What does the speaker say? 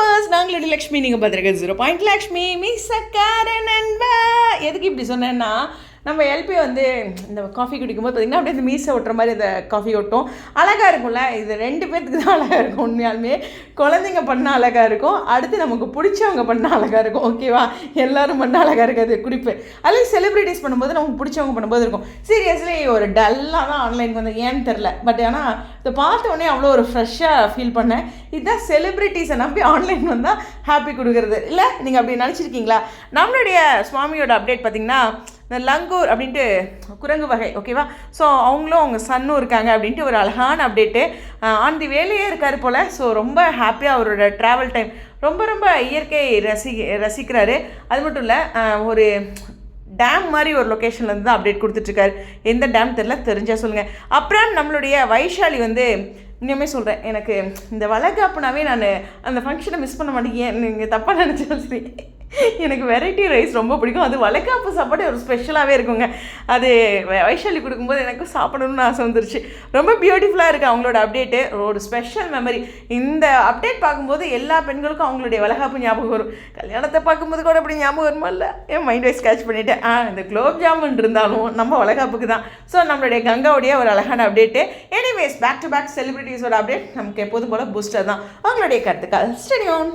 Viewers, நாங்களோட Lakshmi, நீங்கள் பார்த்துருக்க 0 லக்ஷ்மி மீசக்கார நண்பா. எதுக்கு இப்படி சொன்னேன்னா, நம்ம எல்பி வந்து இந்த காஃபி குடிக்கும்போது பார்த்திங்கன்னா அப்படியே இந்த மீசை ஒட்டுற மாதிரி அந்த காஃபி ஒட்டும். அழகாக இருக்கும்ல. இது 2 பேர்த்துக்கு தான் அழகாக இருக்கும். உண்மையாலுமே குழந்தைங்க பண்ணால் அழகாக இருக்கும், அடுத்து நமக்கு பிடிச்சவங்க பண்ணால் அழகாக இருக்கும். ஓகேவா? எல்லோரும் பண்ணால் அழகாக இருக்காது குறிப்பு. அதில் செலிப்ரிட்டிஸ் பண்ணும்போது நமக்கு பிடிச்சவங்க பண்ணும்போது இருக்கும். சீரியஸ்லி ஒரு டல்லாக தான் ஆன்லைனுக்கு வந்து ஏன்னு தெரில. பட் ஆனால் இதை பார்த்த உடனே அவ்வளோ ஒரு ஃப்ரெஷ்ஷாக ஃபீல் பண்ணேன். இதுதான் செலிப்ரிட்டிஸை நம்பி ஆன்லைன் வந்தால் ஹாப்பி கொடுக்குறது இல்லை. நீங்கள் அப்படி நினச்சிருக்கீங்களா? நம்மளுடைய சுவாமியோட அப்டேட் பார்த்திங்கன்னா, இந்த லங்கூர் அப்படின்ட்டு குரங்கு வகை, ஓகேவா? ஸோ அவங்களும் அவங்க சன்னும் இருக்காங்க அப்படின்ட்டு ஒரு அழகான அப்டேட்டு. ஆன் தி வேலையே இருக்கார் போல். ஸோ ரொம்ப ஹாப்பியாக அவரோட ட்ராவல் டைம் ரொம்ப ரொம்ப இயற்கை ரசிக்கிறாரு. அது மட்டும் இல்லை, ஒரு டேம் மாதிரி ஒரு லொக்கேஷன்லேருந்து தான் அப்டேட் கொடுத்துட்ருக்காரு. எந்த டேம் தெரில, தெரிஞ்சால் சொல்லுங்கள். அப்புறம் நம்மளுடைய வைஷாலி வந்து இன்னுமே சொல்கிறேன், எனக்கு இந்த வளைகாப்புனாவே நான் அந்த ஃபங்க்ஷனை மிஸ் பண்ண மாட்டேங்க. நீங்கள் தப்பாக நினச்சாலும் சரி, எனக்கு வெரைட்டி ரைஸ் ரொம்ப பிடிக்கும். அது வளைகாப்பு சாப்பாடு ஒரு ஸ்பெஷலாகவே இருக்குங்க. அது வைஷாலி கொடுக்கும்போது எனக்கும் சாப்பிடணும்னு ஆசை வந்துருச்சு. ரொம்ப பியூட்டிஃபுல்லாக இருக்குது அவங்களோட அப்டேட்டு. ஒரு ஸ்பெஷல் மெமரி. இந்த அப்டேட் பார்க்கும்போது எல்லா பெண்களுக்கும் அவங்களுடைய வளைகாப்பு ஞாபகம் வரும். கல்யாணத்தை பார்க்கும்போது கூட அப்படி ஞாபகம் வருமா? இல்லை, என் மைண்ட் வைஸ் கேட்ச் பண்ணிவிட்டேன். இந்த குலோப் ஜாமுன் இருந்தாலும் நம்ம வளைகாப்புக்கு தான். ஸோ நம்மளுடைய கங்காவுடைய ஒரு அழகான update. Anyways, back to back செலிபிரிட்டிஸோட அப்டேட் நமக்கு எப்போதும் போல் பூஸ்டர் தான். அவங்களுடைய கருத்துக்கள் ஸ்டடி ஆன்.